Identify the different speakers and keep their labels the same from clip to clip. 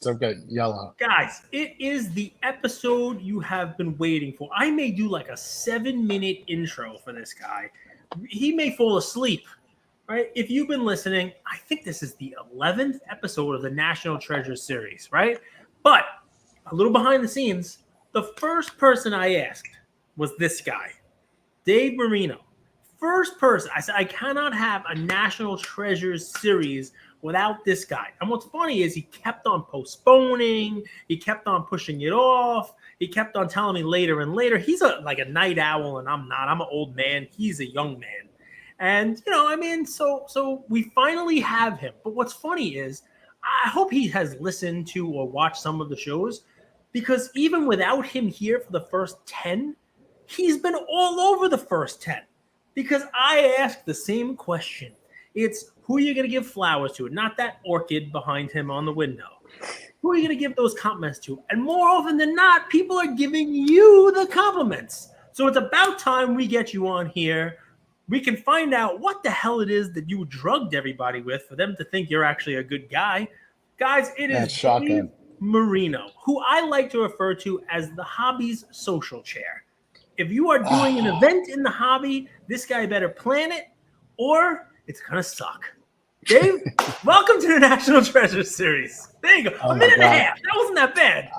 Speaker 1: So good, yellow.
Speaker 2: Guys, it is the episode you have been waiting for. I may do like a 7-minute intro for this guy. He may fall asleep, right? If you've been listening, I think this is the 11th episode of the National Treasure series, right? But a little behind the scenes, the first person I asked was this guy, Dave Marino. First person. I said, I cannot have a National Treasures series without this guy. And what's funny is he kept on postponing. He kept on pushing it off. He kept on telling me later and later. He's like a night owl, and I'm not. I'm an old man. He's a young man. And, so we finally have him. But what's funny is I hope he has listened to or watched some of the shows, because even without him here for the first 10, he's been all over the first 10. Because I asked the same question. It's who are you going to give flowers to? Not that orchid behind him on the window. Who are you going to give those compliments to? And more often than not, people are giving you the compliments. So it's about time we get you on here. We can find out what the hell it is that you drugged everybody with for them to think you're actually a good guy. Guys, it is Dave Marino, who I like to refer to as the hobby's social chair. If you are doing an event in the hobby, this guy better plan it or it's going to suck. Dave, welcome to the National Treasure Series. There you go. A minute and a half. That wasn't that bad.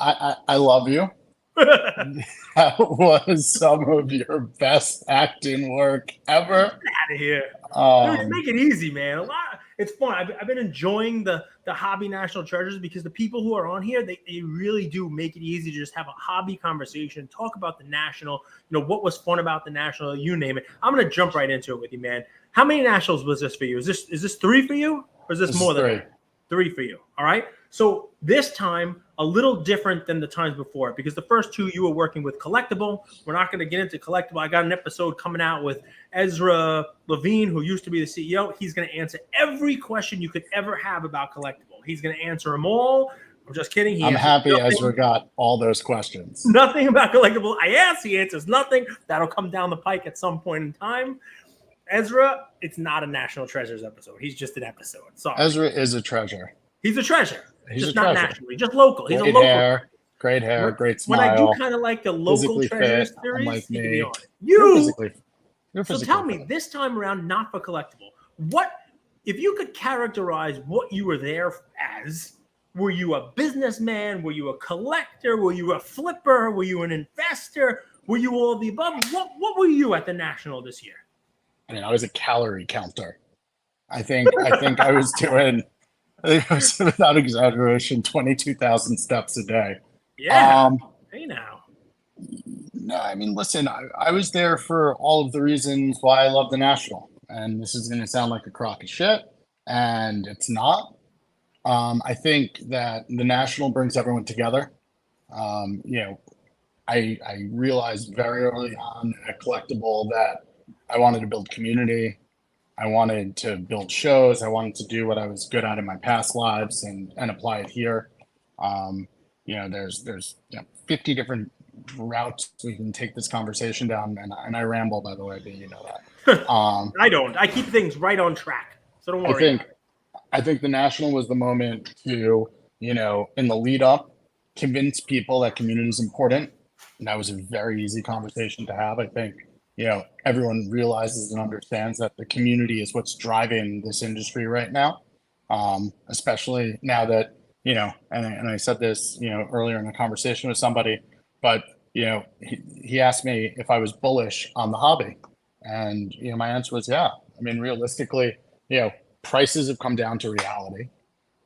Speaker 1: I love you. That was some of your best acting work ever.
Speaker 2: Get out of here. Dude, make it easy, man. It's fun. I've been enjoying the hobby National Treasures because the people who are on here, they really do make it easy to just have a hobby conversation, talk about the National, what was fun about the National, you name it. I'm going to jump right into it with you, man. How many Nationals was this for you? Is this 3 for you, or is this more than 3? 3 for you. All right. So this time, a little different than the times before, because the first 2 you were working with Collectible. We're not going to get into Collectible. I got an episode coming out with Ezra Levine, who used to be the CEO. He's going to answer every question you could ever have about Collectible. He's going to answer them all. I'm just kidding.
Speaker 1: I'm happy Ezra got all those questions.
Speaker 2: Nothing about Collectible. I asked, he answers nothing. That'll come down the pike at some point in time. Ezra, it's not a National Treasures episode. He's just an episode. Sorry.
Speaker 1: Ezra is a treasure.
Speaker 2: He's a treasure. He's just not nationally, just local. He's
Speaker 1: great
Speaker 2: a local.
Speaker 1: Great hair, great smile.
Speaker 2: When I do kind of like the local treasures series,
Speaker 1: unlike me.
Speaker 2: You're so tell me, this time around, not for Collectible, what if you could characterize what you were there as? Were you a businessman? Were you a collector? Were you a flipper? Were you an investor? Were you all of the above? What were you at the National this year?
Speaker 1: I mean, I was a calorie counter. I think I was doing, without exaggeration, 22,000 steps a day.
Speaker 2: Yeah. Hey now.
Speaker 1: No, I mean, listen, I was there for all of the reasons why I love the National. And this is going to sound like a crock of shit, and it's not. I think that the National brings everyone together. I realized very early on at Collectible that I wanted to build community. I wanted to build shows. I wanted to do what I was good at in my past lives and apply it here. There's 50 different routes we can take this conversation down, and I ramble, by the way, but you know that.
Speaker 2: I don't. I keep things right on track, so don't worry.
Speaker 1: I think the National was the moment to, in the lead up, convince people that community is important. And that was a very easy conversation to have. I think, everyone realizes and understands that the community is what's driving this industry right now. Especially now that, and I said this, earlier in a conversation with somebody, but, he asked me if I was bullish on the hobby. And, my answer was, yeah. I mean, realistically, prices have come down to reality,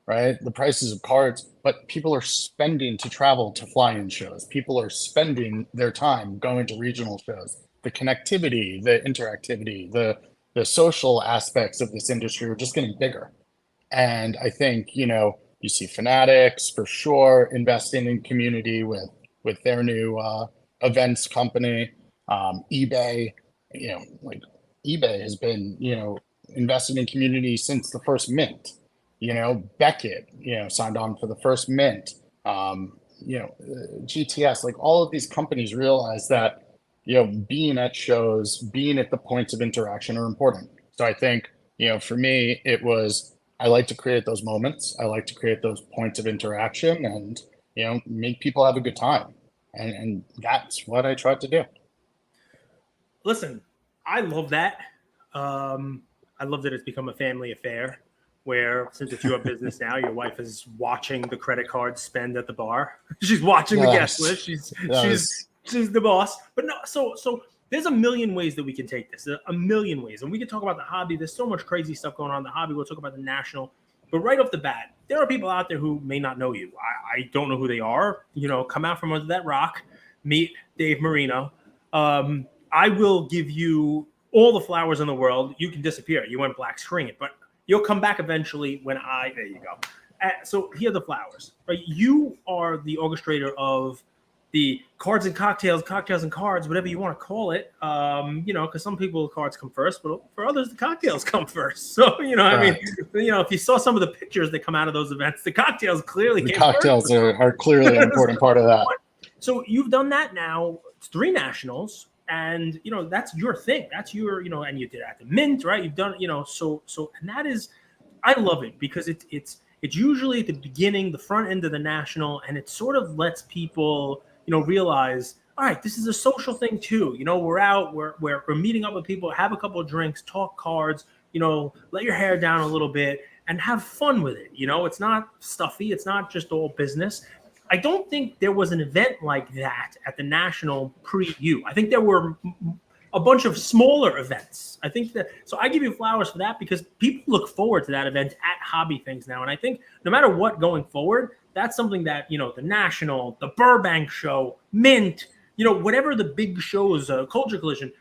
Speaker 1: right? The prices of cards, but people are spending to travel to fly-in shows. People are spending their time going to regional shows. The connectivity, the interactivity, the social aspects of this industry are just getting bigger. And I think, you see Fanatics for sure investing in community with their new events company, eBay, eBay has been, invested in community since the first mint. Beckett, signed on for the first mint. GTS, like all of these companies realize that, being at shows, being at the points of interaction are important. So I think, for me, it was, I like to create those moments. I like to create those points of interaction and, make people have a good time. And that's what I tried to do.
Speaker 2: Listen, I love that. I love that it's become a family affair where, since it's your business now, your wife is watching the credit cards spend at the bar. She's watching the guest list. She's the boss. But no, so there's a million ways that we can take this. A million ways. And we can talk about the hobby. There's so much crazy stuff going on in the hobby. We'll talk about the national. But right off the bat, there are people out there who may not know you. I don't know who they are. Come out from under that rock, meet Dave Marino. I will give you all the flowers in the world. You can disappear. You went black screen, but you'll come back eventually there you go. So here are the flowers. Right? You are the orchestrator of the cards and cocktails and cards, whatever you want to call it. Because some people, the cards come first, but for others, the cocktails come first. So, if you saw some of the pictures that come out of those events, the cocktails clearly came first.
Speaker 1: The cocktails are clearly an important part of that.
Speaker 2: So you've done that now. It's 3 nationals. And, that's your thing. That's your, and you did it at the Mint, right? You've done, so, and that is, I love it because it's usually at the beginning, the front end of the national, and it sort of lets people, realize, all right, this is a social thing too. We're out, we're meeting up with people, have a couple of drinks, talk cards, let your hair down a little bit and have fun with it. It's not stuffy. It's not just all business. I don't think there was an event like that at the National pre-you. I think there were a bunch of smaller events. I think so I give you flowers for that because people look forward to that event at hobby things now. And I think no matter what going forward, that's something that, the National, the Burbank show, Mint, whatever the big shows, Culture Collision,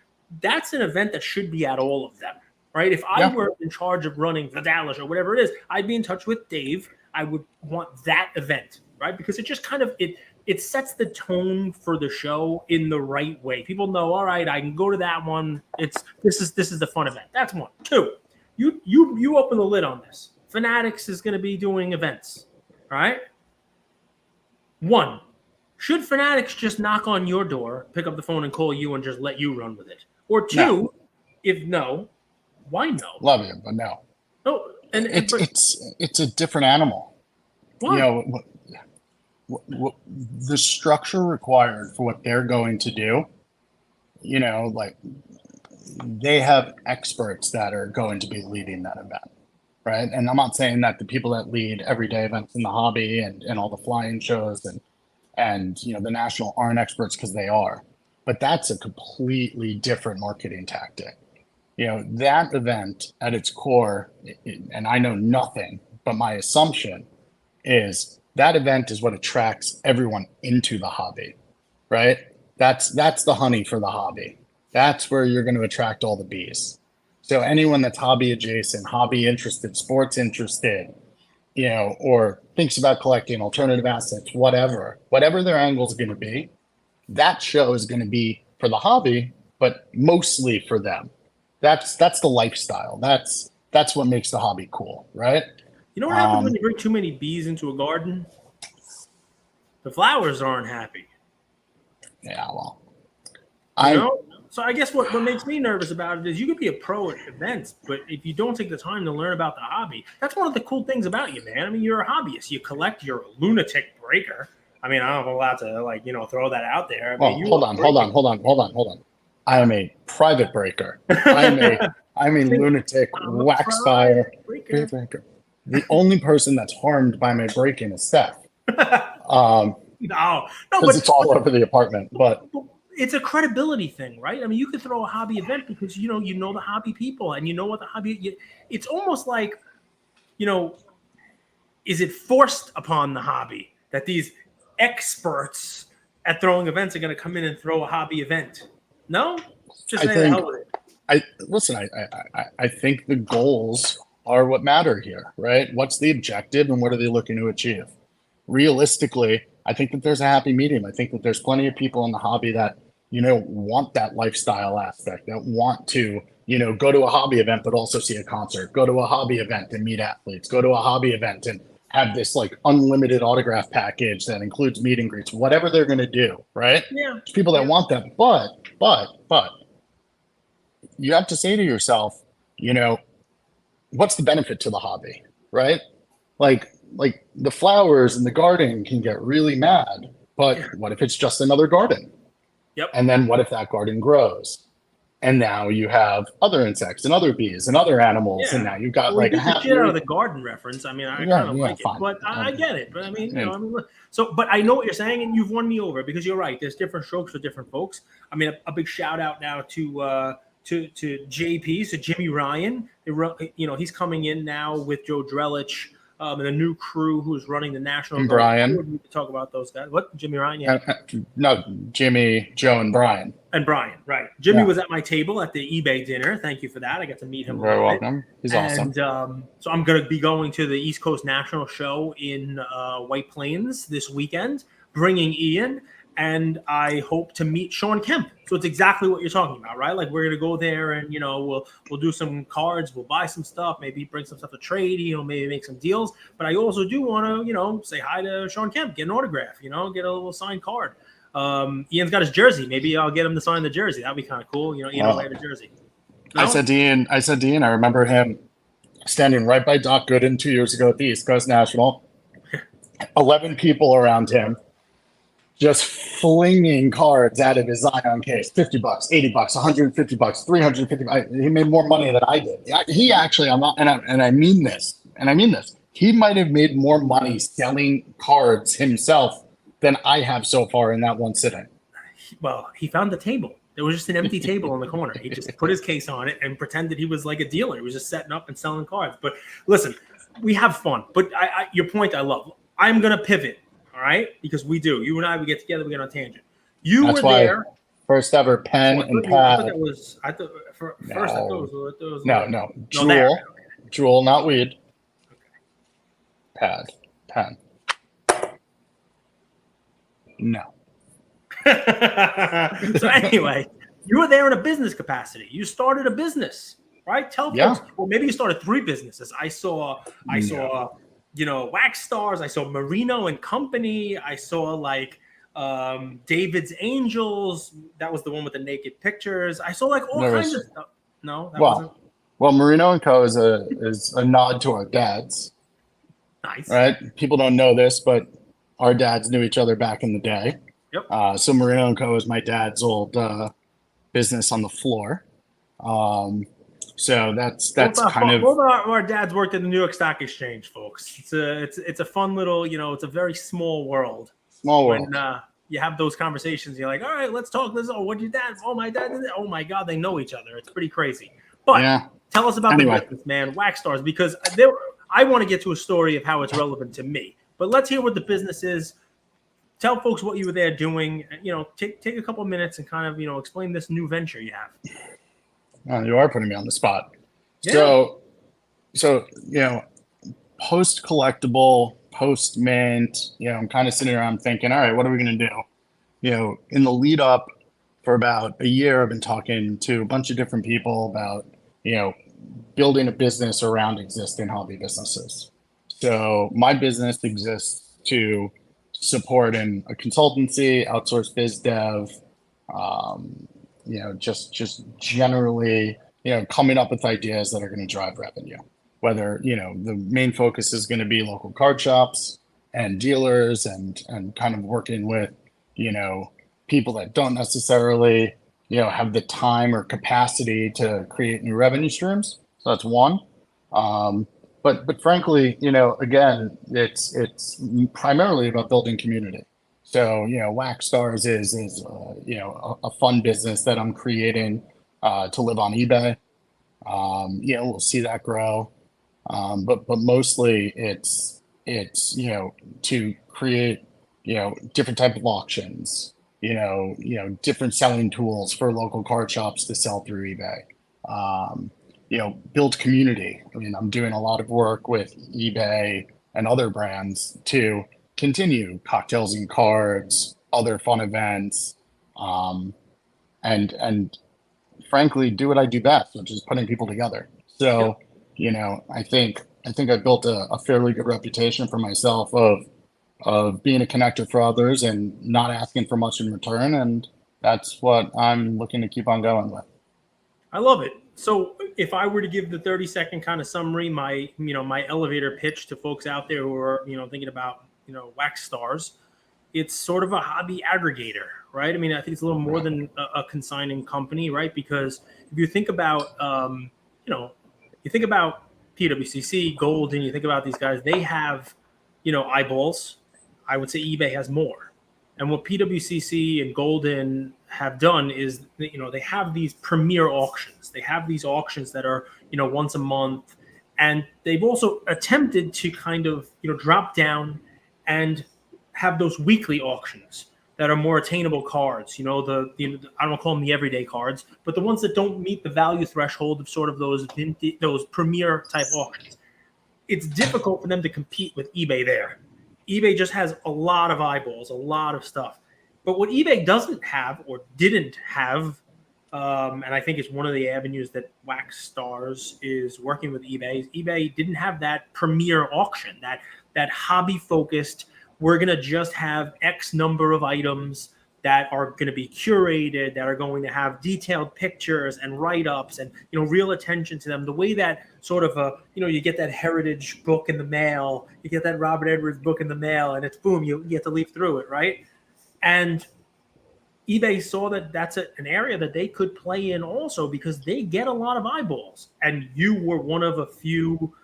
Speaker 2: that's an event that should be at all of them, right? If I were in charge of running the Dallas or whatever it is, I'd be in touch with Dave. I would want that event. Right? Because it just kind of it sets the tone for the show in the right way. People know, all right, I can go to that one. This is the fun event. That's 1. 2, you open the lid on this. Fanatics is going to be doing events. All right. 1, should Fanatics just knock on your door, pick up the phone and call you and just let you run with it? Or 2, if no, why no?
Speaker 1: Love you, but no.
Speaker 2: No, and
Speaker 1: it's a different animal.
Speaker 2: What?
Speaker 1: The structure required for what they're going to do, like they have experts that are going to be leading that event, right? And I'm not saying that the people that lead everyday events in the hobby and all the flying shows and the national aren't experts, because they are, but that's a completely different marketing tactic. That event at its core, and I know nothing, but my assumption is that event is what attracts everyone into the hobby, right? That's the honey for the hobby. That's where you're going to attract all the bees. So anyone that's hobby adjacent, hobby interested, sports interested, or thinks about collecting alternative assets, whatever their angle is going to be, that show is going to be for the hobby, but mostly for them. That's the lifestyle. That's what makes the hobby cool, right?
Speaker 2: You know what happens when you bring too many bees into a garden? The flowers aren't happy.
Speaker 1: Yeah, well,
Speaker 2: So I guess what makes me nervous about it is you could be a pro at events, but if you don't take the time to learn about the hobby, that's one of the cool things about you, man. I mean, you're a hobbyist. You collect. You're a lunatic breaker. I mean, I don't know if I'm allowed to throw that out there. I mean,
Speaker 1: hold on. I am a private breaker. I'm a lunatic wax fire breaker. The only person that's harmed by my break-in is Steph.
Speaker 2: No,
Speaker 1: because it's all over the apartment. But
Speaker 2: it's a credibility thing, right? I mean, you could throw a hobby event because you know the hobby people and you know what the hobby. It's almost like, is it forced upon the hobby that these experts at throwing events are going to come in and throw a hobby event? No, just say the hell with it.
Speaker 1: I think the goals are what matter here, right? What's the objective and what are they looking to achieve? Realistically, I think that there's a happy medium. I think that there's plenty of people in the hobby that, want that lifestyle aspect, that want to, go to a hobby event, but also see a concert, go to a hobby event and meet athletes, go to a hobby event and have this like unlimited autograph package that includes meet and greets, whatever they're going to do, right?
Speaker 2: Yeah.
Speaker 1: There's people that want that, but you have to say to yourself, what's the benefit to the hobby, right? Like the flowers in the garden can get really mad, but what if it's just another garden?
Speaker 2: Yep.
Speaker 1: And then what if that garden grows? And now you have other insects and other bees and other animals, and now you've got
Speaker 2: Well, we
Speaker 1: like a
Speaker 2: did the shit out
Speaker 1: happy.
Speaker 2: of the garden reference. I mean, I
Speaker 1: Yeah,
Speaker 2: kind of
Speaker 1: yeah,
Speaker 2: like it,
Speaker 1: fine.
Speaker 2: but I get it. But I mean,
Speaker 1: And
Speaker 2: look, so, but I know what you're saying, and you've won me over because you're right. There's different strokes for different folks. I mean, a big shout out now to JP, so Jimmy Ryan. He's coming in now with Joe Drelich and a new crew who's running the national.
Speaker 1: And Brian.
Speaker 2: We can talk about those guys. What, Jimmy Ryan? Yeah.
Speaker 1: No, Jimmy, Joe, and Brian.
Speaker 2: And Brian, right. Jimmy was at my table at the eBay dinner. Thank you for that. I got to meet him.
Speaker 1: Very welcome. He's awesome.
Speaker 2: So I'm going to be going to the East Coast National Show in White Plains this weekend, bringing Ian, and I hope to meet Sean Kemp. So it's exactly what you're talking about, right? Like, we're going to go there and, we'll do some cards, we'll buy some stuff, maybe bring some stuff to trade, maybe make some deals. But I also do want to, say hi to Sean Kemp, get an autograph, get a little signed card. Ian's got his jersey. Maybe I'll get him to sign the jersey. That'd be kind of cool. Ian will wear the jersey. No?
Speaker 1: I said to Ian, I remember him standing right by Doc Gooden 2 years ago at the East Coast National. 11 people around him, just flinging cards out of his Zion case. $50, $80, $150, $350. He made more money than I did. He actually, and I mean this. He might have made more money selling cards himself than I have so far in that one sitting.
Speaker 2: Well, he found the table. There was just an empty table in the corner. He just put his case on it and pretended he was like a dealer. He was just setting up and selling cards. But listen, we have fun. But your point I love. I'm going to pivot, all right? Because we do. You and I, we get together, we get on a tangent. That's were there.
Speaker 1: First ever pen and pad.
Speaker 2: I thought it was
Speaker 1: No. Jewel, not weed. Okay. Pen. No.
Speaker 2: So anyway, you were there in a business capacity. You started a business, right? Tell folks. Well, maybe you started 3 businesses. I saw, Wax Stars. I saw Moreno and Company. I saw David's Angels. That was the one with the naked pictures. I saw all kinds of stuff. No, that wasn't.
Speaker 1: Well, Marino and Co. is a nod to our dads.
Speaker 2: Nice.
Speaker 1: Right? People don't know this, but our dads knew each other back in the day.
Speaker 2: Yep.
Speaker 1: So Moreno and Co. is my dad's old business on the floor. So that's kind of.
Speaker 2: Both of our dads worked at the New York Stock Exchange, folks. It's a fun little, it's a very small world.
Speaker 1: Small world.
Speaker 2: When you have those conversations, you're like, all right, let's talk. What'd your dad? Oh, my dad did it. Oh my God, they know each other. It's pretty crazy. But tell us about the business, man, Wax Stars, because I want to get to a story of how it's relevant to me. But let's hear what the business is. Tell folks what you were there doing. Take a couple of minutes and kind of, explain this new venture you have.
Speaker 1: Oh, you are putting me on the spot.
Speaker 2: Yeah.
Speaker 1: So post collectible, post mint, I'm kind of sitting around thinking, all right, what are we going to do? In the lead up for about a year, I've been talking to a bunch of different people about, building a business around existing hobby businesses. So my business exists to support in a consultancy, outsource biz dev, just generally, coming up with ideas that are going to drive revenue. Whether, the main focus is going to be local card shops and dealers and kind of working with, people that don't necessarily, have the time or capacity to create new revenue streams. So that's one. But frankly, again, it's primarily about building community. So, Wax Stars is a fun business that I'm creating to live on eBay. We'll see that grow. But mostly it's to create, different type of auctions, different selling tools for local card shops to sell through eBay. Build community. I mean, I'm doing a lot of work with eBay and other brands to continue cocktails and cards, other fun events, and frankly, do what I do best, which is putting people together. So, I think I built a fairly good reputation for myself of being a connector for others and not asking for much in return, and that's what I'm looking to keep on going with.
Speaker 2: I love it. So if I were to give the 30-second kind of summary, my elevator pitch to folks out there who are, thinking about, wax stars, it's sort of a hobby aggregator, right? I mean, I think it's a little more than a consigning company, right? Because if you think about, you think about PWCC, Gold, and you think about these guys, they have, eyeballs. I would say eBay has more. And what PWCC and Golden have done is, they have these premier auctions. They have these auctions that are, once a month. And they've also attempted to kind of, drop down and have those weekly auctions that are more attainable cards. I don't call them the everyday cards, but the ones that don't meet the value threshold of sort of those premier type auctions. It's difficult for them to compete with eBay there. eBay just has a lot of eyeballs, a lot of stuff. But what eBay doesn't have or didn't have, and I think it's one of the avenues that Wax Stars is working with eBay, is eBay didn't have that premier auction, that hobby-focused, we're going to just have X number of items that are going to be curated, that are going to have detailed pictures and write-ups and, real attention to them. The way that sort of you get that heritage book in the mail, you get that Robert Edwards book in the mail, and it's boom, you get to leaf through it, right? And eBay saw that that's an area that they could play in also because they get a lot of eyeballs. And you were one of a few,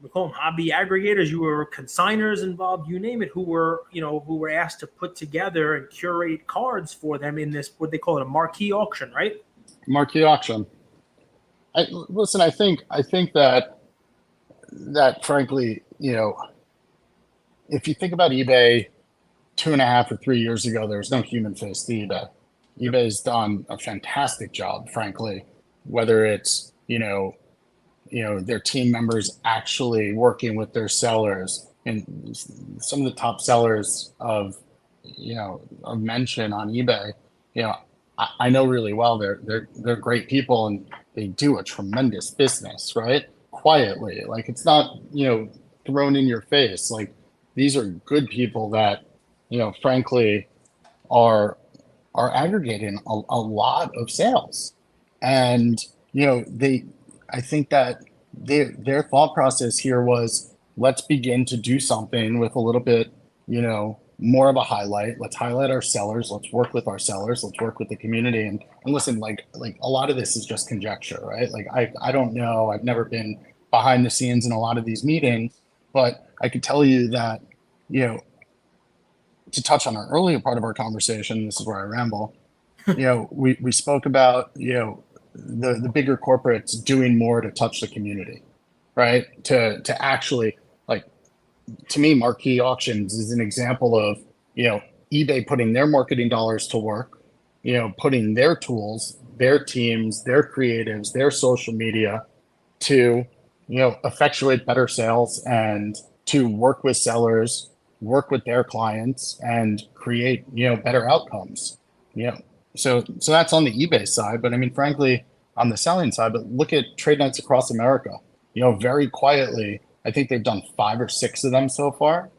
Speaker 2: we call them hobby aggregators, you were consigners involved, you name it, who were asked to put together and curate cards for them in this, what they call it, a marquee auction, right?
Speaker 1: Marquee auction. I think that frankly, if you think about eBay 2.5 or 3 years ago, there was no human face to eBay. eBay's done a fantastic job, frankly, whether it's, their team members actually working with their sellers, and some of the top sellers of mention on eBay, I know really well. They're great people and they do a tremendous business, right? Quietly, like it's not thrown in your face. Like these are good people that frankly are aggregating a lot of sales, and I think that their thought process here was, let's begin to do something with a little bit, more of a highlight. Let's highlight our sellers. Let's work with our sellers. Let's work with the community. And listen, like a lot of this is just conjecture, right? Like I don't know. I've never been behind the scenes in a lot of these meetings, but I could tell you that, to touch on our earlier part of our conversation, this is where I ramble. We spoke about the bigger corporates doing more to touch the community, right? To actually, like, to me, Marquee Auctions is an example of eBay putting their marketing dollars to work, putting their tools, their teams, their creatives, their social media to effectuate better sales and to work with sellers, work with their clients, and create better outcomes. So that's on the eBay side, but I mean, frankly, on the selling side, but look at trade nights across America. Very quietly, I think they've done 5 or 6 of them so far.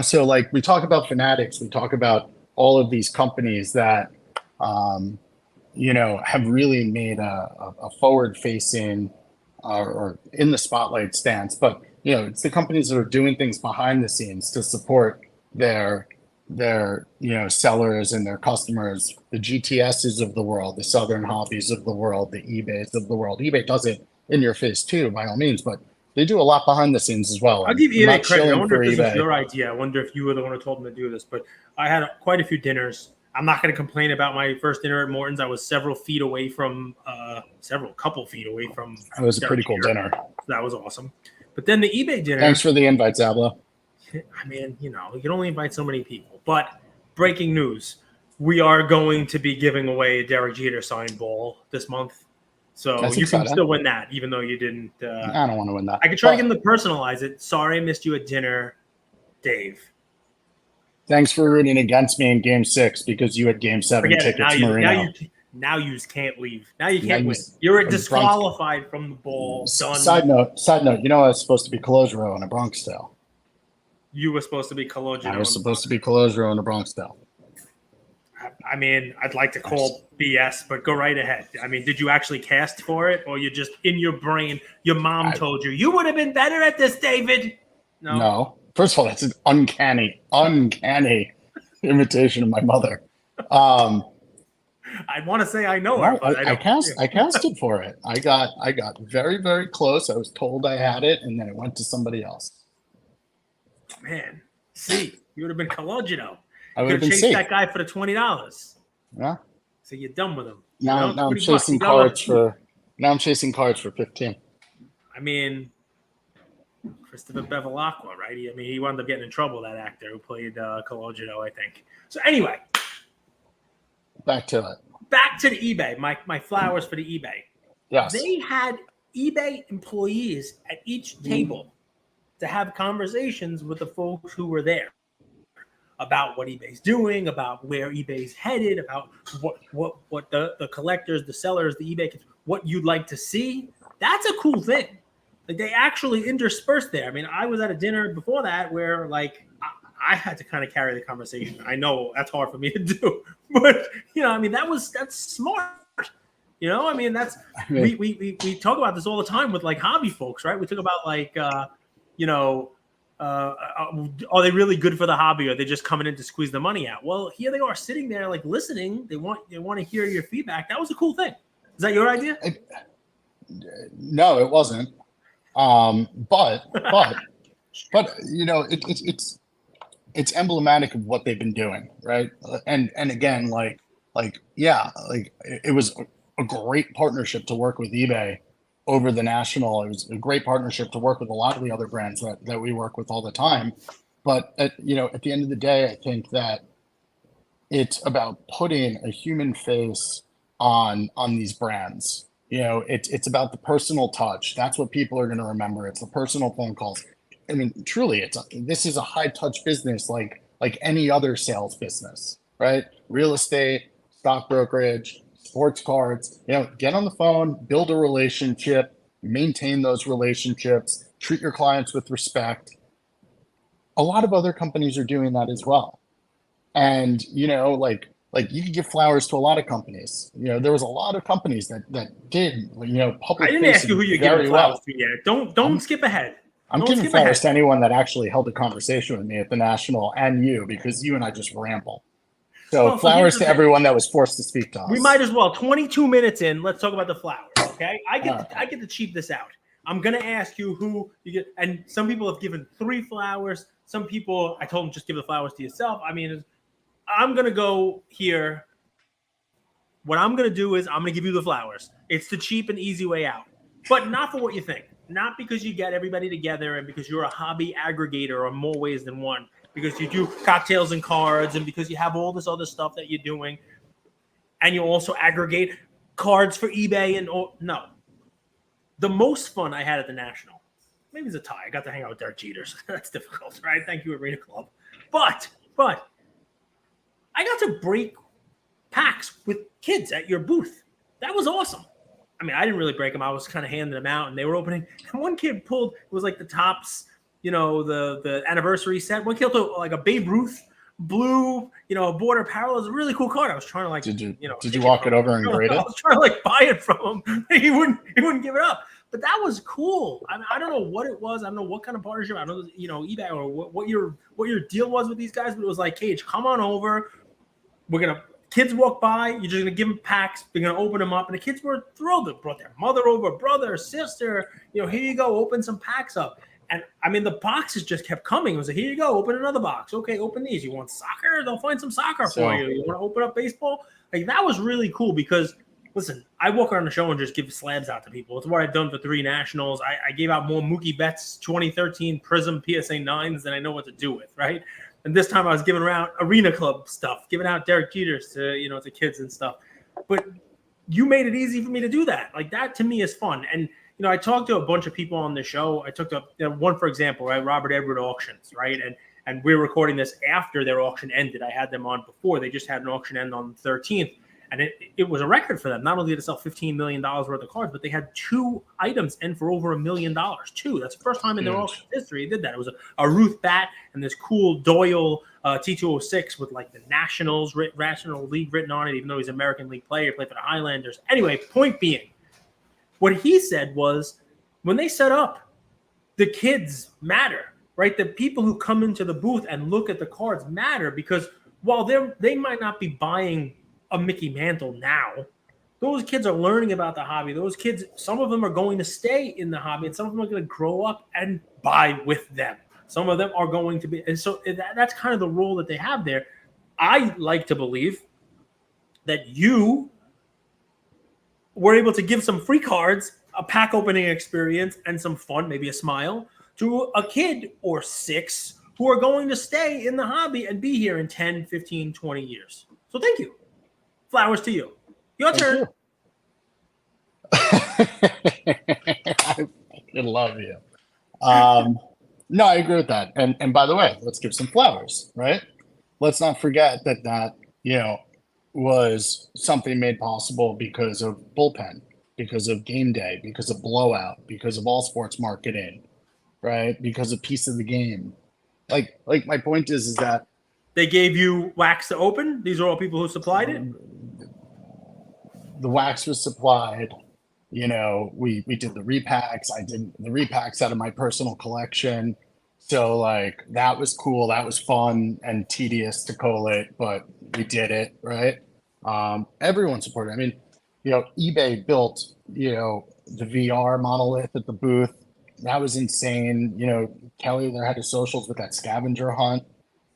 Speaker 1: So like we talk about Fanatics, we talk about all of these companies that have really made a forward-facing or in the spotlight stance, but it's the companies that are doing things behind the scenes to support their sellers and their customers, the GTSs of the world, the Southern Hobbies of the world, the eBays of the world. eBay does it in your face too, by all means, but they do a lot behind the scenes as well.
Speaker 2: I'll give eBay credit. I wonder if this
Speaker 1: eBay.
Speaker 2: was your idea. I wonder if you were the one who told them to do this, but I had quite a few dinners. I'm not going to complain about my first dinner at Morton's. I was couple feet away from.
Speaker 1: It was a pretty cool dinner.
Speaker 2: That was awesome. But then the eBay dinner.
Speaker 1: Thanks for the invite, Zabla.
Speaker 2: I mean, you can only invite so many people. But breaking news: we are going to be giving away a Derek Jeter signed ball this month. So
Speaker 1: That's
Speaker 2: you
Speaker 1: exciting.
Speaker 2: can still win that, even though you didn't.
Speaker 1: I don't want to win that.
Speaker 2: I could try to get them to personalize it. Sorry, I missed you at dinner, Dave.
Speaker 1: Thanks for rooting against me in Game 6 because you had Game 7 tickets, Marino.
Speaker 2: Now you can't leave. Now you can't win. You're disqualified from the ball. Done.
Speaker 1: Side note, I was supposed to be Colosio in a Bronx Tale.
Speaker 2: You were supposed to be Colosio.
Speaker 1: I was supposed to be Colosio in a Bronx Tale.
Speaker 2: I mean, I'd like to call BS, but go right ahead. I mean, did you actually cast for it, or you just in your brain? Your mom told you would have been better at this, David.
Speaker 1: No. First of all, that's an uncanny imitation of my mother.
Speaker 2: I want to say I know her, but
Speaker 1: I casted for it. I got very, very close. I was told I had it, and then it went to somebody else.
Speaker 2: Man, see, you would have been Cologino.
Speaker 1: I would
Speaker 2: You
Speaker 1: have
Speaker 2: could
Speaker 1: been
Speaker 2: have chased
Speaker 1: safe.
Speaker 2: that guy for the $20.
Speaker 1: Yeah.
Speaker 2: So you're done with him.
Speaker 1: Now I'm chasing cards for 15.
Speaker 2: I mean, Christopher Bevilacqua, right? He wound up getting in trouble, that actor who played Cologino, I think. So anyway.
Speaker 1: Back to it.
Speaker 2: Back to the eBay, my flowers for the eBay.
Speaker 1: Yes.
Speaker 2: They had eBay employees at each table to have conversations with the folks who were there about what eBay's doing, about where eBay's headed, about what the collectors, the sellers, the eBay, what you'd like to see. That's a cool thing. Like, they actually interspersed there. I mean, I was at a dinner before that where, like, I had to kind of carry the conversation. I know that's hard for me to do, but that's smart. We talk about this all the time with like hobby folks, right? We talk about like, are they really good for the hobby? Or are they just coming in to squeeze the money out? Well, here they are sitting there like listening. They want to hear your feedback. That was a cool thing. Is that your idea?
Speaker 1: No, it wasn't. But it's emblematic of what they've been doing, right? And again, it was a great partnership to work with eBay over the national. It was a great partnership to work with a lot of the other brands that we work with all the time. But at the end of the day, I think that it's about putting a human face on these brands. It's about the personal touch. That's what people are going to remember. It's the personal phone calls. I mean, truly, this is a high touch business, like any other sales business, right? Real estate, stock brokerage, sports cards. Get on the phone, build a relationship, maintain those relationships, treat your clients with respect. A lot of other companies are doing that as well, and like you could give flowers to a lot of companies. There was a lot of companies that did public.
Speaker 2: I didn't ask you who you're giving flowers to yet. Don't skip ahead.
Speaker 1: I'm giving flowers to anyone that actually held a conversation with me at the National, and you, because you and I just ramble. So flowers to everyone that was forced to speak to us.
Speaker 2: We might as well. 22 minutes in, let's talk about the flowers, okay? I get to cheap this out. I'm going to ask you who you get, and some people have given 3 flowers. Some people, I told them just give the flowers to yourself. I mean, I'm going to go here. What I'm going to do is I'm going to give you the flowers. It's the cheap and easy way out, but not for what you think. Not because you get everybody together and because you're a hobby aggregator in more ways than one, because you do cocktails and cards and because you have all this other stuff that you're doing and you also aggregate cards for eBay no. The most fun I had at the National, maybe it's a tie. I got to hang out with Derek Jeter, so that's difficult, right? Thank you, Arena Club. But I got to break packs with kids at your booth. That was awesome. I mean, I didn't really break them. I was kind of handing them out, and they were opening. And one kid pulled, it was like the Topps, the anniversary set. One kid pulled like a Babe Ruth blue, border parallel. It was a really cool card. I was trying to
Speaker 1: Did you walk it over and grade it?
Speaker 2: I was trying to buy it from him. He wouldn't give it up. But that was cool. I don't know what it was. I don't know what kind of partnership. I don't know, eBay or what your deal was with these guys. But it was like, Cage, come on over. Kids walk by, you're just going to give them packs. They're going to open them up. And the kids were thrilled. They brought their mother over, brother, sister. Here you go. Open some packs up. And, I mean, the boxes just kept coming. It was like, here you go. Open another box. Okay, open these. You want soccer? They'll find some soccer for you. You want to open up baseball? Like, that was really cool because, listen, I walk around the show and just give slabs out to people. It's what I've done for 3 nationals. I gave out more Mookie Betts 2013 Prism PSA 9s than I know what to do with, right? And this time I was giving around Arena Club stuff, giving out Derek Jeters to kids and stuff. But you made it easy for me to do that. Like, that to me is fun. And, I talked to a bunch of people on the show. I took one, for example, right, Robert Edward Auctions, right? And we're recording this after their auction ended. I had them on before. They just had an auction end on the 13th. And it was a record for them. Not only did they sell $15 million worth of cards, but they had 2 items end for over $1 million. 2. That's the first time in their auction history they did that. It was a Ruth bat and this cool Doyle T206 with like the National League written on it, even though he's an American League player, played for the Highlanders. Anyway, point being, what he said was when they set up, the kids matter, right? The people who come into the booth and look at the cards matter, because while they might not be buying a Mickey Mantle now, those kids are learning about the hobby. Those kids, some of them are going to stay in the hobby, and some of them are going to grow up and buy with them. Some of them are going to be, and so that's kind of the role that they have there. I like to believe that you were able to give some free cards, a pack opening experience, and some fun, maybe a smile, to a kid or 6 who are going to stay in the hobby and be here in 10, 15, 20 years. So thank you. Flowers to you. Your turn.
Speaker 1: You. I fucking love you. No, I agree with that. And by the way, let's give some flowers, right? Let's not forget that was something made possible because of bullpen, because of game day, because of blowout, because of all sports marketing, right? Because of piece of the game. Like my point is that
Speaker 2: they gave you wax to open. These are all people who supplied it.
Speaker 1: The wax was supplied. We did the repacks. I did the repacks out of my personal collection. So like that was cool. That was fun and tedious to collate, but we did it, right? Everyone supported. I mean, eBay built, the VR monolith at the booth. That was insane. Kelly there had his socials with that scavenger hunt,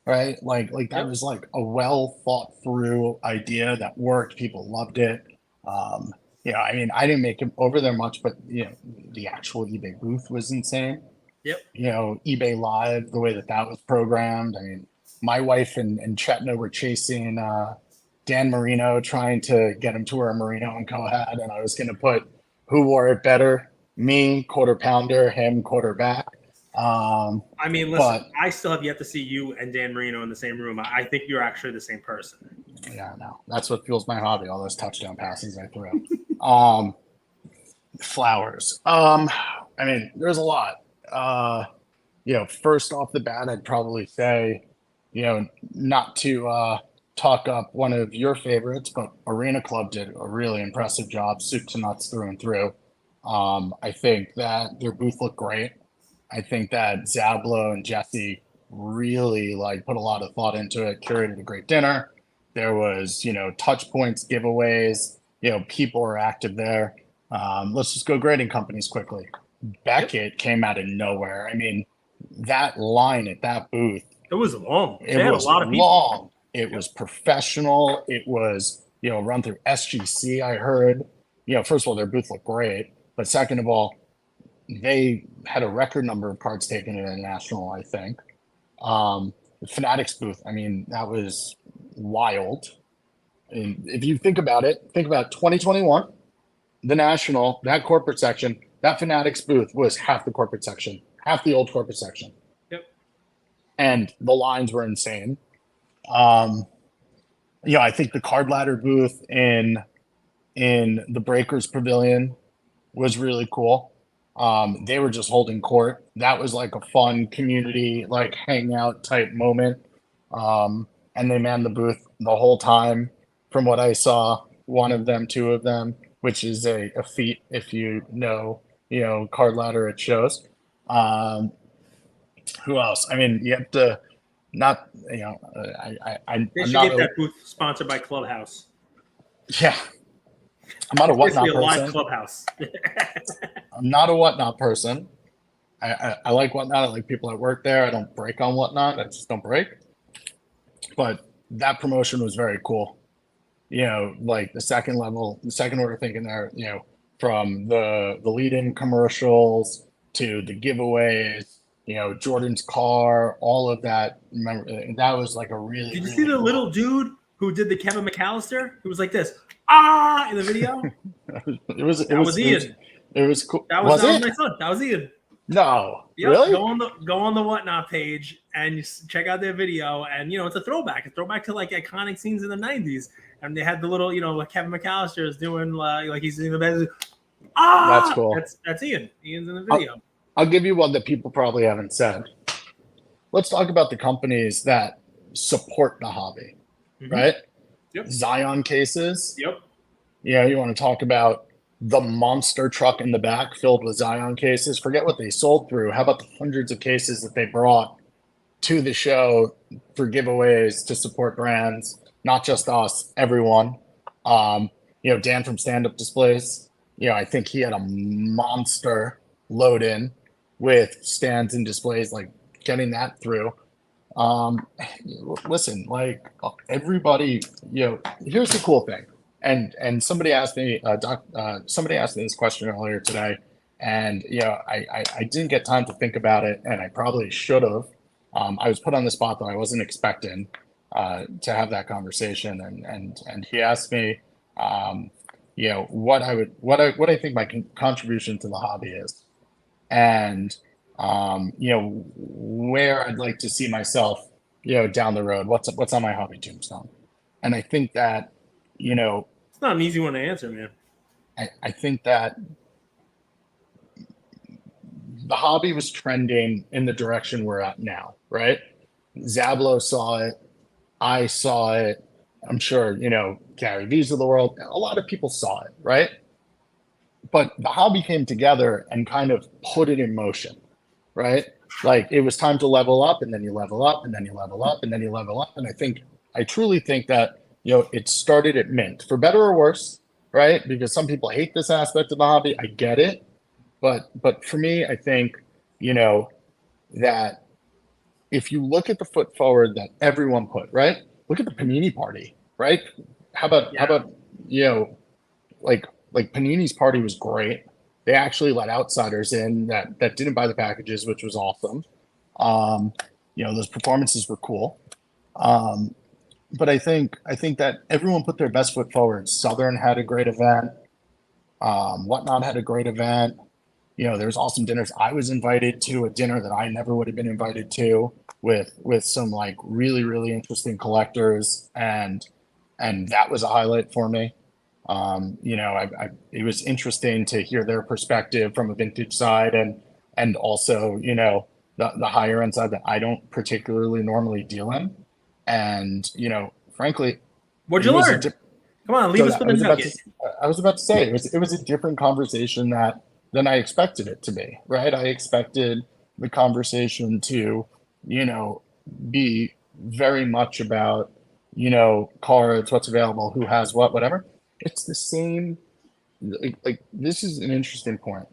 Speaker 1: right? Like that was like a well thought through idea that worked. People loved it. I mean, I didn't make it over there much, but the actual eBay booth was insane.
Speaker 2: Yep.
Speaker 1: eBay Live, the way that was programmed. I mean, my wife and Chetna were chasing Dan Marino, trying to get him to wear a Marino and co-had, and I was going to put who wore it better, me, quarter pounder, him, quarterback.
Speaker 2: I mean, listen, I still have yet to see you and Dan Marino in the same room. I think you're actually the same person.
Speaker 1: Yeah, no, that's what fuels my hobby. All those touchdown passes I threw. Flowers. I mean, there's a lot. First off the bat, I'd probably say, not to talk up one of your favorites, but Arena Club did a really impressive job, soup to nuts through and through. I think that their booth looked great. I think that Zablo and Jesse really put a lot of thought into it, curated a great dinner. There was, touch points, giveaways, people were active there. Let's just go grading companies quickly. Beckett came out of nowhere. I mean, that line at that booth.
Speaker 2: It was long.
Speaker 1: It was a lot of people. Long. It was professional. It was, run through SGC, I heard. First of all, their booth looked great. But second of all, they had a record number of cards taken at a national, I think. The Fanatics booth, I mean, that was wild. And if you think about it, think about 2021, the national, that corporate section, that Fanatics booth was half the corporate section, half the old corporate section.
Speaker 2: Yep.
Speaker 1: And the lines were insane. I think the card ladder booth in the Breakers Pavilion was really cool. They were just holding court. That was like a fun community, hangout type moment. And they manned the booth the whole time. From what I saw, one of them, two of them, which is a feat if card ladder at shows. Who else? I mean, you have to not,
Speaker 2: they should get that booth sponsored by Clubhouse.
Speaker 1: Yeah. I'm not a whatnot person.
Speaker 2: Live Clubhouse.
Speaker 1: I'm not a whatnot person. I like whatnot. I like people that work there. I don't break on whatnot. I just don't break. But that promotion was very cool. The second order thinking there, from the lead-in commercials to the giveaways, Jordan's car, all of that. Remember, that was a really.
Speaker 2: Did you see the little dude who did the Kevin McAllister? It was like this. In the video.
Speaker 1: It was Ian. It was cool.
Speaker 2: That was my son. That was Ian.
Speaker 1: No,
Speaker 2: yep.
Speaker 1: Really?
Speaker 2: Go on the Whatnot page and you check out their video. And it's a throwback to iconic scenes in the '90s. And they had the little, Kevin McAllister is doing he's in the bed.
Speaker 1: That's cool.
Speaker 2: That's Ian. Ian's in the video.
Speaker 1: I'll give you one that people probably haven't said. Let's talk about the companies that support the hobby,
Speaker 2: Mhm.
Speaker 1: right?
Speaker 2: Yep.
Speaker 1: Zion cases.
Speaker 2: Yep.
Speaker 1: Yeah, you want to talk about the monster truck in the back filled with Zion cases. Forget what they sold through. How about the hundreds of cases that they brought to the show for giveaways to support brands, not just us, everyone. Dan from Stand Up Displays, I think he had a monster load in with stands and displays, like getting that through. Listen, like everybody, here's the cool thing. And somebody asked me, somebody asked me this question earlier today, and I didn't get time to think about it, and I probably should have. I was put on the spot though. I wasn't expecting to have that conversation, and he asked me, what I think my contribution to the hobby is, and where I'd like to see myself, down the road. What's on my hobby tombstone, and I think that,
Speaker 2: It's not an easy one to answer, man.
Speaker 1: I think that the hobby was trending in the direction we're at now, right? Zablo saw it. I saw it. I'm sure, Gary V's of the world, a lot of people saw it, right? But the hobby came together and kind of put it in motion, right? Like it was time to level up, and then you level up, and then you level up, and then you level up. And I truly think that, it started at Mint, for better or worse, right? Because some people hate this aspect of the hobby. I get it. But for me, I think, that if you look at the foot forward that everyone put, right? Look at the Panini party, right? How about like Panini's party was great. They actually let outsiders in that didn't buy the packages, which was awesome. Those performances were cool. But I think that everyone put their best foot forward. Southern had a great event. Whatnot had a great event. There's awesome dinners. I was invited to a dinner that I never would have been invited to with some like really, really interesting collectors, and that was a highlight for me. It was interesting to hear their perspective from a vintage side, and also, the higher end side that I don't particularly normally deal in. And, frankly,
Speaker 2: What'd you learn? Come on, leave us with a nugget.
Speaker 1: I was about to say it was a different conversation than I expected it to be, right? I expected the conversation to, be very much about, cards, what's available, who has what, whatever. It's the same. Like this is an interesting point.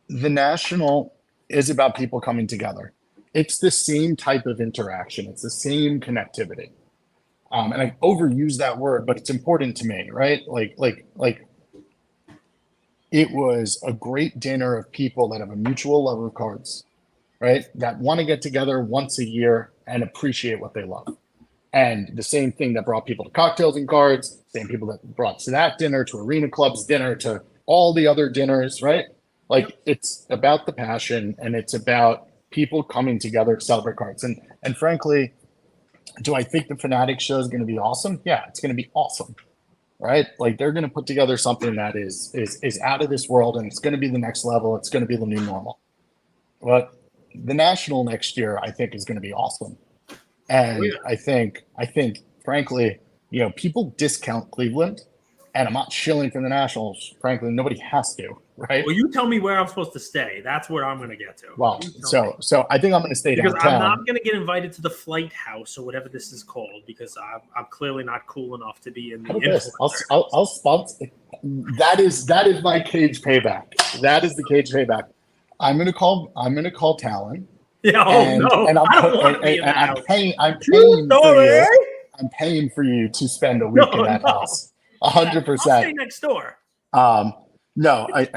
Speaker 1: The National is about people coming together. It's the same type of interaction. It's the same connectivity. And I overuse that word, but it's important to me, right? Like it was a great dinner of people that have a mutual love of cards, right? That want to get together once a year and appreciate what they love. And the same thing that brought people to cocktails and cards, same people that brought to that dinner, to Arena Club's dinner, to all the other dinners, right? Like it's about the passion, and it's about people coming together to celebrate cards. And frankly, do I think the Fanatic show is going to be awesome? Yeah, it's going to be awesome, right? Like they're going to put together something that is out of this world, and it's going to be the next level. It's going to be the new normal. But the National next year, I think, is going to be awesome. And I think, frankly, people discount Cleveland, and I'm not shilling for the Nationals. Frankly, nobody has to, right?
Speaker 2: Well, you tell me where I'm supposed to stay. That's where I'm going to get to.
Speaker 1: Well, so I think I'm going to stay
Speaker 2: because
Speaker 1: downtown.
Speaker 2: I'm not going to get invited to the Flight House or whatever this is called, because I'm clearly not cool enough to be in the.
Speaker 1: I'll sponsor. That is my cage payback. That is the cage payback. I'm going to call Talon.
Speaker 2: Yeah,
Speaker 1: and I'm paying for you. I'm paying for you to spend a week in that house. 100%.
Speaker 2: I'll stay next door.
Speaker 1: No, I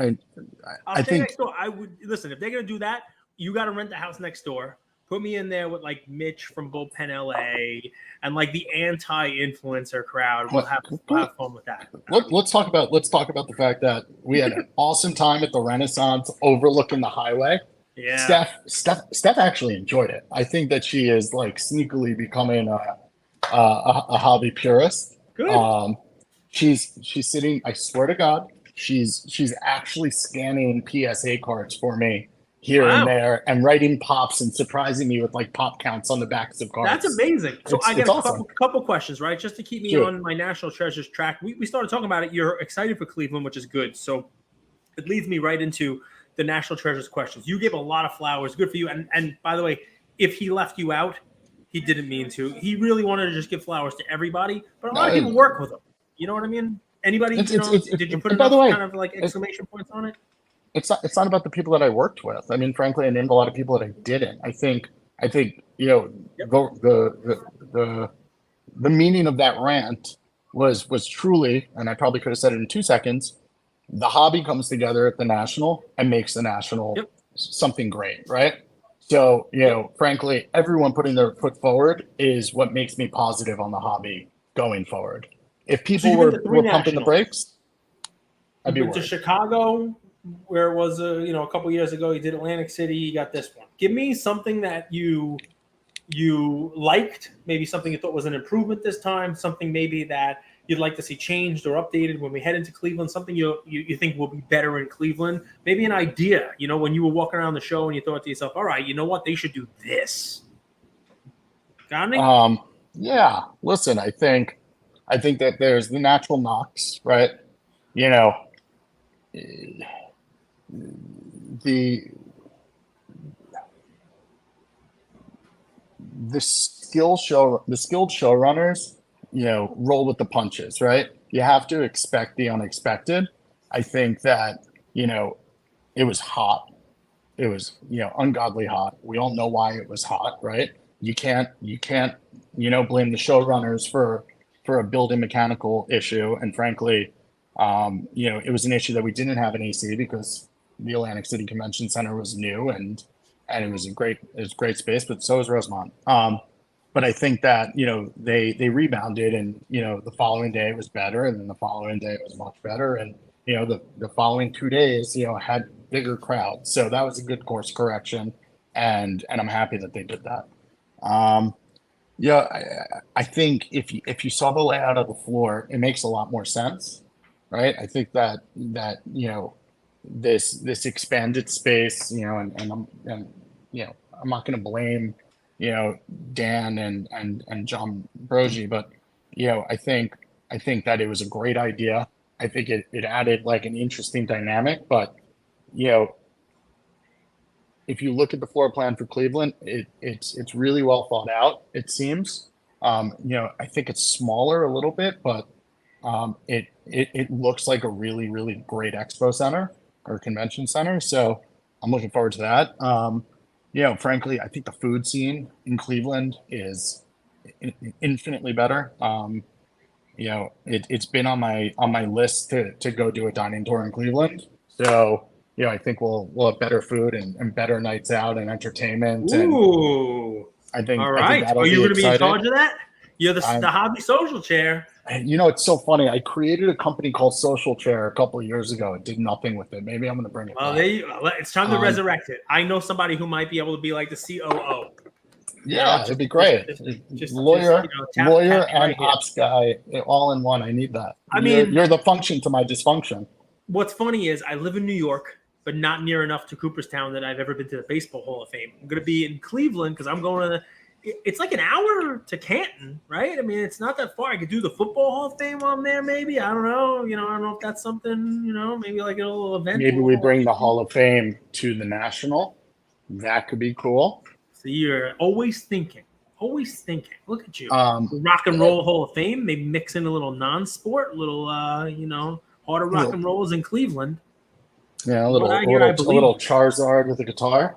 Speaker 1: think
Speaker 2: next door. I would listen if they're gonna do that. You got to rent the house next door. Put me in there with like Mitch from Bullpen LA and like the anti-influencer crowd. We'll have fun with that.
Speaker 1: Let's talk about the fact that we had an awesome time at the Renaissance overlooking the highway.
Speaker 2: Yeah,
Speaker 1: Steph actually enjoyed it. I think that she is like sneakily becoming a hobby purist.
Speaker 2: Good.
Speaker 1: She's sitting. I swear to God, she's actually scanning PSA cards for me here and
Speaker 2: Wow.
Speaker 1: there and writing pops and surprising me with like pop counts on the backs of cards.
Speaker 2: That's amazing. So I got
Speaker 1: It's
Speaker 2: a
Speaker 1: awesome.
Speaker 2: couple questions, right? Just to keep me
Speaker 1: Sure.
Speaker 2: on my national treasures track. We started talking about it. You're excited for Cleveland, which is good. So it leads me right into the national treasures questions. You gave a lot of flowers. Good for you. And by the way, if he left you out, he didn't mean to. He really wanted to just give flowers to everybody, but a lot of people work with him. You know what I mean? Anybody, did you put
Speaker 1: and by
Speaker 2: enough
Speaker 1: the way,
Speaker 2: kind of like exclamation points on it?
Speaker 1: it's not about the people that I worked with. I mean, frankly, I named a lot of people that I didn't. I think you know,
Speaker 2: Yep.
Speaker 1: the meaning of that rant was truly, and I probably could have said it in 2 seconds. The hobby comes together at the national and makes the national
Speaker 2: Yep.
Speaker 1: something great, right? So, you know, frankly, everyone putting their foot forward is what makes me positive on the hobby going forward. If people
Speaker 2: you've been to three
Speaker 1: were pumping the
Speaker 2: nationals.
Speaker 1: brakes, I'd
Speaker 2: You've
Speaker 1: be
Speaker 2: been to
Speaker 1: worried.
Speaker 2: Chicago, where it was a couple years ago. You did Atlantic City. You got this one. Give me something that you liked, maybe something you thought was an improvement this time, something maybe that you'd like to see changed or updated when we head into Cleveland, something you think will be better in Cleveland, maybe an idea, when you were walking around the show and you thought to yourself, all right, you know what, they should do this. Got me?
Speaker 1: Yeah, listen, I think that there's the natural knocks, right? You know, the skilled showrunners, roll with the punches, right? You have to expect the unexpected. I think that, it was hot. It was, ungodly hot. We all know why it was hot, right? You can't, blame the showrunners for a building mechanical issue. And frankly, it was an issue that we didn't have an AC because the Atlantic City Convention Center was new and it was great space, but so was Rosemont. But I think that, they rebounded and, the following day it was better. And then the following day it was much better. And, the following 2 days, had bigger crowds. So that was a good course correction. And I'm happy that they did that. I think if you saw the layout of the floor, it makes a lot more sense, right? I think that this expanded space, and I'm not going to blame Dan and John Brogy, but I think that it was a great idea. I think it added like an interesting dynamic, but if you look at the floor plan for Cleveland, it's really well thought out, it seems. I think it's smaller a little bit, but it looks like a really, really great expo center or convention center. So I'm looking forward to that. Frankly, I think the food scene in Cleveland is infinitely better. It's been on my list to go do a dining tour in Cleveland. So, I think we'll have better food and better nights out and entertainment.
Speaker 2: Ooh.
Speaker 1: And
Speaker 2: all right. Are you going to be in charge of that? You're the hobby social chair.
Speaker 1: It's so funny. I created a company called Social Chair a couple of years ago. It did nothing with it. Maybe I'm going to bring it back.
Speaker 2: It's time to resurrect it. I know somebody who might be able to be like the COO.
Speaker 1: Yeah, it'd be great. Lawyer and ops guy, all in one. I need that. I mean, you're the function to my dysfunction.
Speaker 2: What's funny is I live in New York, but not near enough to Cooperstown that I've ever been to the Baseball Hall of Fame. I'm going to be in Cleveland because I'm going to it's like an hour to Canton, right? I mean, it's not that far. I could do the Football Hall of Fame while I'm there, maybe. I don't know. I don't know if that's something, maybe like a little event.
Speaker 1: Maybe we bring the Hall of Fame to the National. That could be cool.
Speaker 2: So you're always thinking. Look at you. The Rock and Roll Hall of Fame, maybe mix in a little non-sport, little, harder rock and rolls in Cleveland.
Speaker 1: Yeah, a little Charizard with a guitar.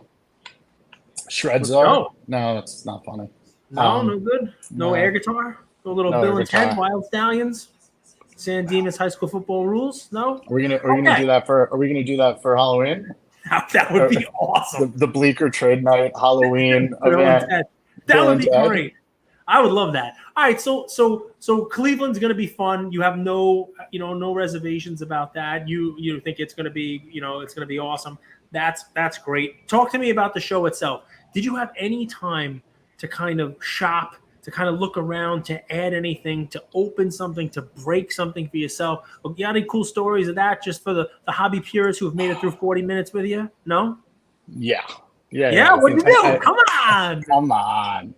Speaker 1: Shredzer. No, it's not funny.
Speaker 2: No good. No air guitar. A little Bill and Ted, Wild Stallions. San Dimas High School Football Rules. No.
Speaker 1: Are we gonna do that for Halloween?
Speaker 2: That would be awesome.
Speaker 1: The Bleecker Trade Night Halloween event.
Speaker 2: That would be great. I would love that. All right, so Cleveland's going to be fun. You have no reservations about that. You think it's going to be, it's going to be awesome. That's great. Talk to me about the show itself. Did you have any time to kind of shop, to kind of look around, to add anything, to open something, to break something for yourself? You got any cool stories of that just for the hobby purists who have made it through 40 minutes with you? No?
Speaker 1: Yeah. Yeah.
Speaker 2: Yeah,
Speaker 1: I
Speaker 2: what'd you
Speaker 1: think
Speaker 2: do? Come on.
Speaker 1: come on.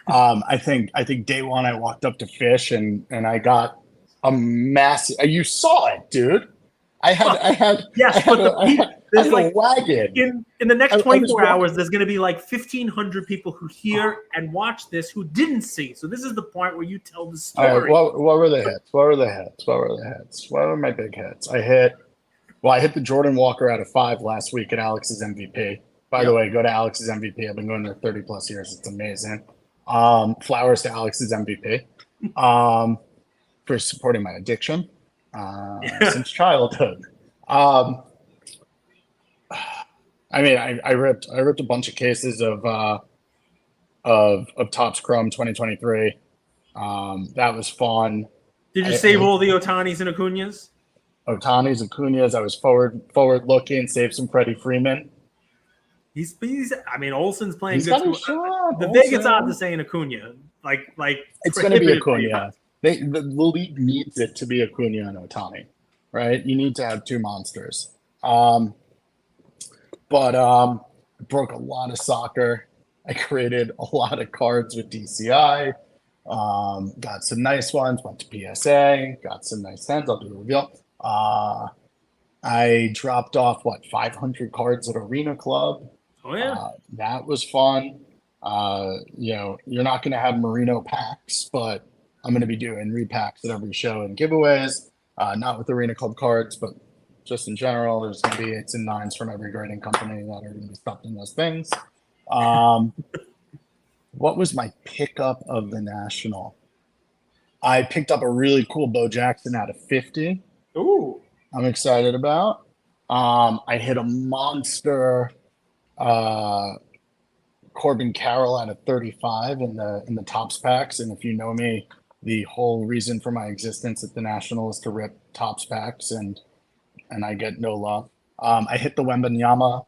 Speaker 1: I think day one I walked up to Fish and I got a massive. You saw it, dude. I had
Speaker 2: Well, yes, but
Speaker 1: I
Speaker 2: there's
Speaker 1: had a
Speaker 2: like
Speaker 1: wagon.
Speaker 2: in the next
Speaker 1: I was
Speaker 2: 24
Speaker 1: walking.
Speaker 2: hours, there's going to be like 1,500 people who hear and watch this who didn't see. So this is the point where you tell the
Speaker 1: All right,
Speaker 2: story.
Speaker 1: what were the hits? What were the hits? What were the hits? What were my big hits? I hit the Jordan Walker out of 5 last week at Alex's MVP. By the
Speaker 2: Yep.
Speaker 1: way, go to Alex's MVP. I've been going there 30 plus years. It's amazing. Flowers to Alex's MVP for supporting my addiction since childhood. I mean, I ripped a bunch of cases of Topps Chrome 2023. That was fun.
Speaker 2: Did you save all the Otanis and Acuñas?
Speaker 1: Otanis, Acuñas. I was forward looking. Saved some Freddie Freeman.
Speaker 2: He's I mean, Olsen's playing
Speaker 1: He's
Speaker 2: good
Speaker 1: got
Speaker 2: too.
Speaker 1: a shot.
Speaker 2: The Vegas odds are saying Acuna. Like
Speaker 1: it's going to be
Speaker 2: prohibitively
Speaker 1: Acuna. The league needs it to be Acuna and Otani, right? You need to have 2 monsters. But broke a lot of soccer. I created a lot of cards with DCI. Got some nice ones. Went to PSA. Got some nice hands. I'll do a reveal. I dropped off 500 cards at Arena Club.
Speaker 2: Oh yeah,
Speaker 1: that was fun. You're not going to have Moreno packs, but I'm going to be doing repacks at every show and giveaways. Not with Arena Club cards, but just in general. There's going to be 8s and 9s from every grading company that are going to be stuffed in those things. What was my pickup of the National? I picked up a really cool Bo Jackson out of 50.
Speaker 2: Ooh.
Speaker 1: I'm excited about. I hit a monster Corbin Carroll out of 35 in the Topps packs. And if you know me, the whole reason for my existence at the National is to rip Topps packs, and I get no love. I hit the Wembanyama.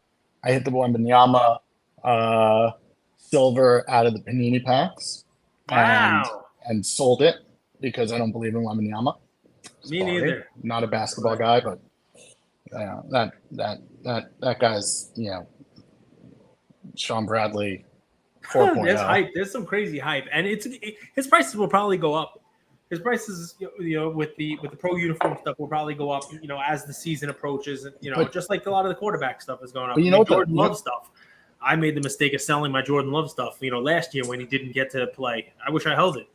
Speaker 1: Silver out of the Panini packs.
Speaker 2: Wow.
Speaker 1: And sold it because I don't believe in Wembanyama.
Speaker 2: Me neither.
Speaker 1: Not a basketball guy, but that guy's Sean Bradley 4.0.
Speaker 2: There's hype. There's some crazy hype, and his prices will probably go up. His prices, with the pro uniform stuff, will probably go up. As the season approaches, and
Speaker 1: But-
Speaker 2: just like a lot of the quarterback stuff is going up.
Speaker 1: But you know what
Speaker 2: Jordan Love stuff. I made the mistake of selling my Jordan Love stuff, last year when he didn't get to play. I wish I held it.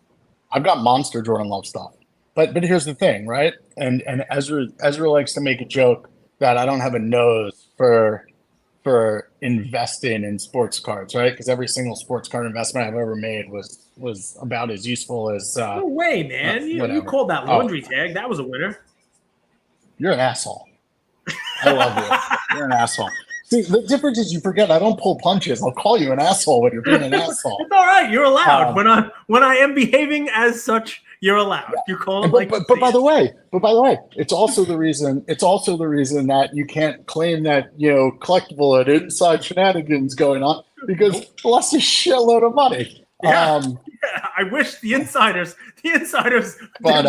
Speaker 1: I've got monster Jordan Love stuff. But here's the thing, right? And Ezra likes to make a joke that I don't have a nose for investing in sports cards, right? Because every single sports card investment I've ever made was about as useful as
Speaker 2: No way, man. You
Speaker 1: whatever.
Speaker 2: called that laundry tag. That was a winner.
Speaker 1: You're an asshole. I love you. You're an asshole. See, the difference is you forget I don't pull punches. I'll call you an asshole when you're being an asshole.
Speaker 2: It's all right. You're allowed. When I am behaving as such, you're allowed. Yeah. You call it
Speaker 1: but by the way, it's also the reason that you can't claim that collectible and inside shenanigans going on because it lost a shitload of money.
Speaker 2: Yeah. I wish the insiders did worse than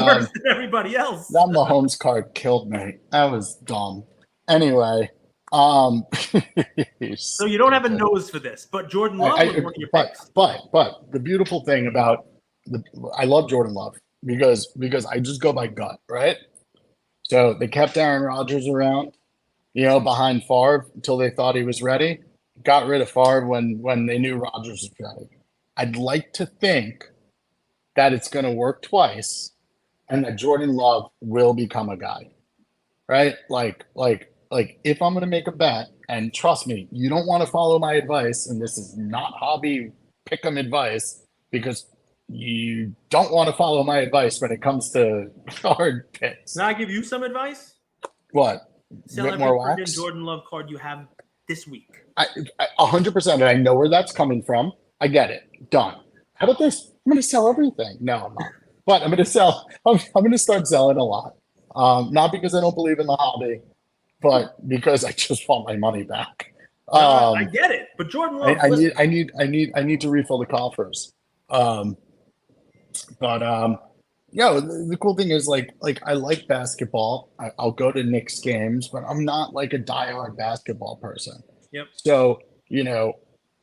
Speaker 2: everybody else.
Speaker 1: That Mahomes card killed me. That was dumb. Anyway.
Speaker 2: So you don't have a nose for this, but Jordan Love was one of your picks.
Speaker 1: But the beautiful thing about I love Jordan Love because I just go by gut, right? So they kept Aaron Rodgers around, behind Favre until they thought he was ready. Got rid of Favre when they knew Rodgers was ready. I'd like to think that it's going to work twice, and that Jordan Love will become a guy, right? Like if I'm going to make a bet, and trust me, you don't want to follow my advice, and this is not hobby pick'em advice, because you don't want to follow my advice when it comes to hard picks.
Speaker 2: Can I give you some advice?
Speaker 1: What?
Speaker 2: Sell every freaking Jordan Love card you have this week.
Speaker 1: 100%, and I know where that's coming from. I get it. Done. How about this? I'm going to sell everything. No, I'm not. But I'm going to sell. I'm going to start selling a lot. Not because I don't believe in the hobby, but because I just want my money back.
Speaker 2: I get it, but Jordan Love.
Speaker 1: I need to refill the coffers. The cool thing is like I like basketball. I'll go to Knicks games, but I'm not like a diehard basketball person.
Speaker 2: Yep.
Speaker 1: So,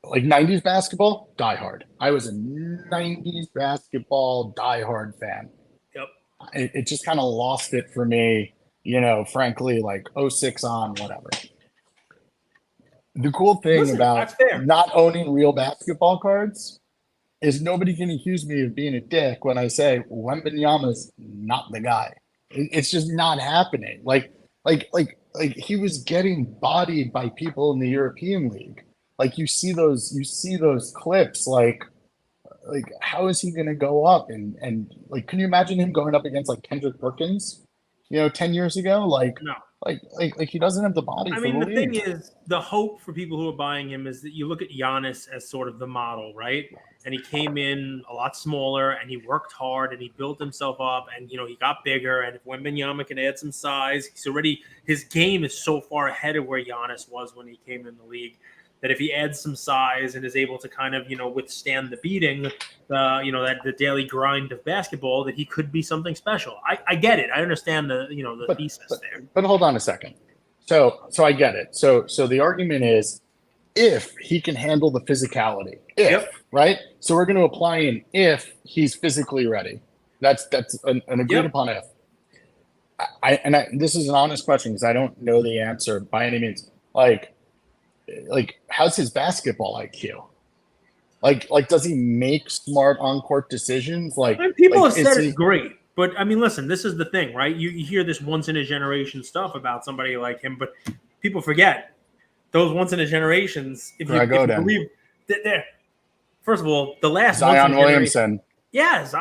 Speaker 1: like 90s basketball, diehard. I was a 90s basketball diehard fan.
Speaker 2: Yep.
Speaker 1: It just kind of lost it for me, frankly, like '06 on, whatever. The cool thing
Speaker 2: Listen,
Speaker 1: about
Speaker 2: that's fair.
Speaker 1: not owning real basketball cards is nobody can accuse me of being a dick when I say Wembanyama's not the guy. It's just not happening. Like he was getting bodied by people in the European League. Like you see those clips. Like how is he going to go up? And like, can you imagine him going up against like Kendrick Perkins, 10 years ago?
Speaker 2: No.
Speaker 1: Like he doesn't have the body
Speaker 2: I
Speaker 1: for
Speaker 2: mean,
Speaker 1: the
Speaker 2: the thing
Speaker 1: league.
Speaker 2: is, the hope for people who are buying him is that you look at Giannis as sort of the model, right? And he came in a lot smaller, and he worked hard, and he built himself up, and he got bigger. And if Wembanyama can add some size, his game is so far ahead of where Giannis was when he came in the league, that if he adds some size and is able to kind of withstand the beating, the daily grind of basketball, that he could be something special. I get it. I understand the thesis there.
Speaker 1: But hold on a second. So I get it. So the argument is if he can handle the physicality,
Speaker 2: Yep.
Speaker 1: right? So we're going to apply an if he's physically ready. That's an agreed
Speaker 2: Yep.
Speaker 1: upon if. This is an honest question because I don't know the answer by any means. Like how's his basketball IQ? Like does he make smart on-court decisions?
Speaker 2: People have
Speaker 1: is
Speaker 2: said
Speaker 1: he,
Speaker 2: it's great, but I mean, listen, this is the thing, right? You hear this once in a generation stuff about somebody like him, but people forget those once in a generations. If you believe that they're, first of all, the last
Speaker 1: Zion Williamson.
Speaker 2: Yes,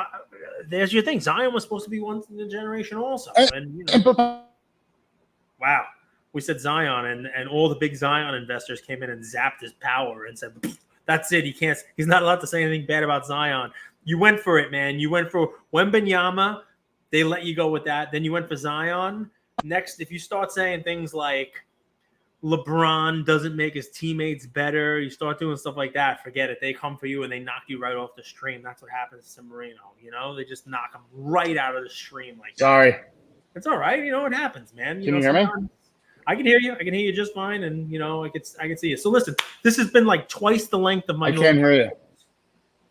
Speaker 2: there's your thing. Zion was supposed to be once in a generation also, wow. We said Zion, and all the big Zion investors came in and zapped his power and said, that's it. He's not allowed to say anything bad about Zion. You went for it, man. You went for Wembanyama. They let you go with that. Then you went for Zion. Next, if you start saying things like LeBron doesn't make his teammates better, you start doing stuff like that, forget it. They come for you and they knock you right off the stream. That's what happens to Moreno. They just knock him right out of the stream like that.
Speaker 1: Sorry.
Speaker 2: It's all right. It happens, man.
Speaker 1: Can you hear me?
Speaker 2: I can hear you. I can hear you just fine, and I can see you. So listen, this has been like twice the length of my.
Speaker 1: I can't hear you,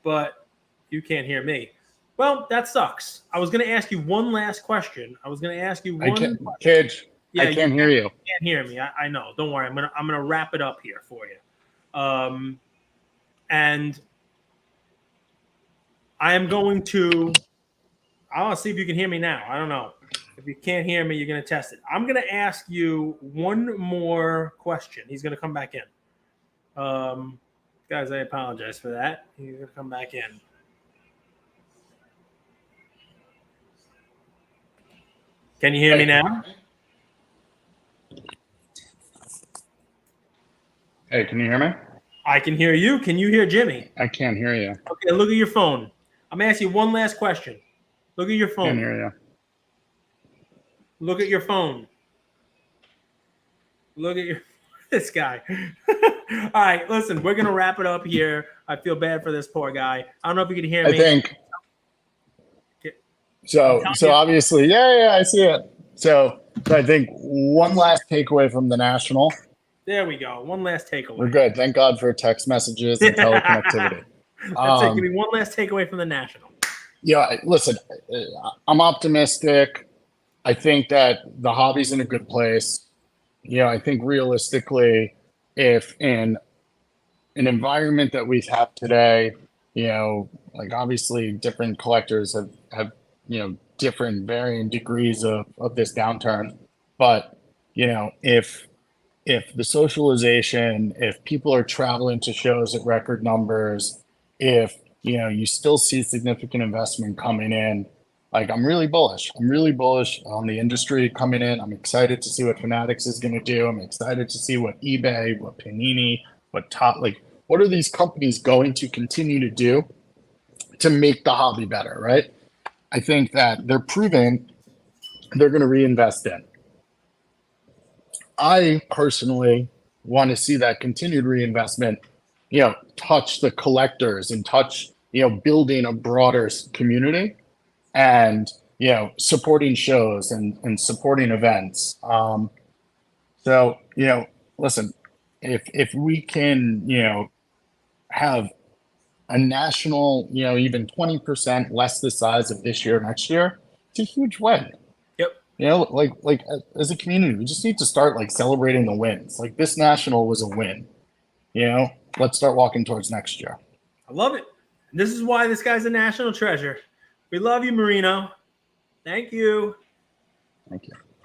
Speaker 2: but you can't hear me. Well, that sucks. I was going to ask you one last question. I was going to ask you one.
Speaker 1: Kid, yeah, I can't hear you.
Speaker 2: You can't hear me. I know. Don't worry. I'm gonna wrap it up here for you. And I am going to. I'll see if you can hear me now. I don't know. If you can't hear me, you're going to test it. I'm going to ask you one more question. He's going to come back in. Guys, I apologize for that. He's going to come back in. Can you hear me now?
Speaker 1: Hey, can you hear me?
Speaker 2: I can hear you. Can you hear Jimmy?
Speaker 1: I can't hear you.
Speaker 2: Okay, look at your phone. I'm going to ask you one last question. Look at your phone.
Speaker 1: Can't hear you.
Speaker 2: Look at your phone. Look at this guy. All right, listen, we're gonna wrap it up here. I feel bad for this poor guy. I don't know if you can hear me.
Speaker 1: I think. So obviously, yeah, I see it. So I think one last takeaway from the National.
Speaker 2: There we go. One last takeaway.
Speaker 1: We're good. Thank God for text messages and teleconnectivity.
Speaker 2: That's it. Give me one last takeaway from the National.
Speaker 1: Yeah, listen, I'm optimistic. I think that the hobby's in a good place. I think realistically, if in an environment that we have today, like obviously different collectors have different varying degrees of this downturn. But, if the socialization, if people are traveling to shows at record numbers, if, you still see significant investment coming in, like I'm really bullish. I'm really bullish on the industry coming in. I'm excited to see what Fanatics is going to do. I'm excited to see what eBay, what Panini, what what are these companies going to continue to do to make the hobby better, right? I think that they're proving they're going to reinvest in. I personally want to see that continued reinvestment, touch the collectors and touch, building a broader community. And supporting shows and supporting events. So listen, if we can, have a national, even 20% less the size of this year, next year, it's a huge win.
Speaker 2: Yep.
Speaker 1: Like as a community, we just need to start like celebrating the wins. Like this national was a win. Let's start walking towards next year.
Speaker 2: I love it. This is why this guy's a national treasure. We love you, Marino. Thank you.
Speaker 1: Thank you.